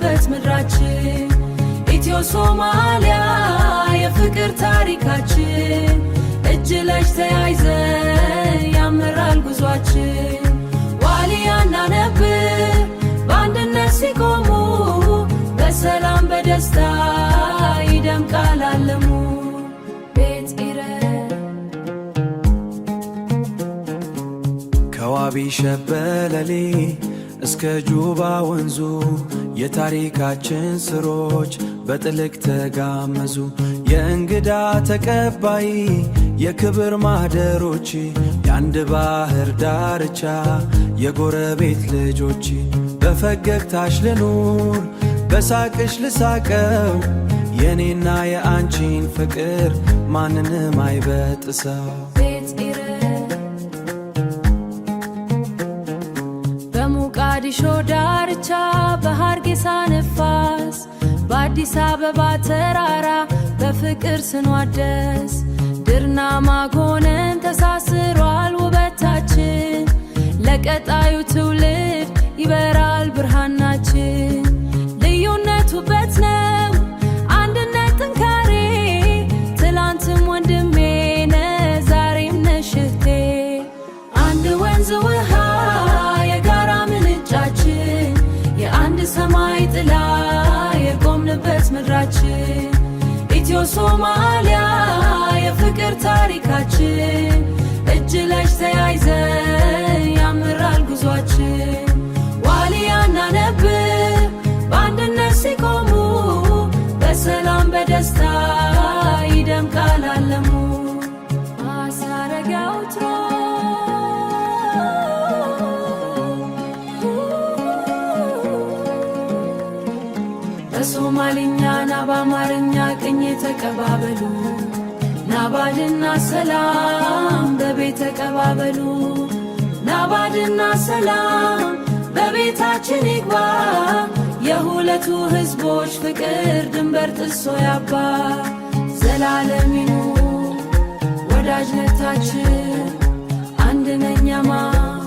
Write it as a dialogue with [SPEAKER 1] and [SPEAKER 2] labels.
[SPEAKER 1] የቆምንበት ምድራችን ኢትዮ ሶማሊያ የፍቅር ታሪካችን እጅ ለእጅ ተያይዘን ያምራል ጉዟችን ዋልያና ነብር በአንድነት ሲቆሙ በሰላም በደስታ ይደምቃል ዓለሙ
[SPEAKER 2] ከዋቢ ሸበለሌ እስከ ጁባ ወንዙ የታሪካችን ስሮች በጥልቅ ተጋመዙ የእንግዳ ተቀባይ የክብር ማህደሮች የአንድ ባህር ዳርቻ የጎረቤት ልጆች በፈገግታሽ ልኑር በሳቅሽ ልሳቀው የኔና የአንቺን ፍቅር ማንንም አይበጥሰው
[SPEAKER 1] በሞቃዲሾ ዳርቻ በሐርጌሳ ነፋስ በአዲስ አበባ ተራራ በፍቅር ስንዋደስ ድርና ማጎነን ተሳስሯል ውበታችን ለቀጣዩ ትውልድ ይበራል ብርሃናችን ልዩነት ውበት ነው አንድነት ጥንካሬ ትላንትም ወንድሜ ነህ ዛሬም ነሽ እህቴ አንድ ወንዝ ውሃ የጋራ ምንጫችን የአንድ ሰማይ ጥላ የቆምንበት ምድራችን ኢትዮ ሶማሊያ የፍቅር ታሪካችን እጅ ለእጅ ተያይዘን ያምራል ጉዟችን ዋልያና ነብር በአንድነት ሲቆሙ በሰላም በደስታ ይደምቃል ዓለሙ አሳረጊያ ውትሮ በሶማሊኛ ና በአማርኛ ቅኝ ተቀባበሉ ናባድና ሰላም በቤት ተቀባበሉ ናባድና ሰላም በቤታችን ይግባ የሁለቱ ህዝቦች ፍቅር ድንበር ጥሶ ያባ ዘላለም ይኑር ወዳጅነታችን አንድ ነኝ አማን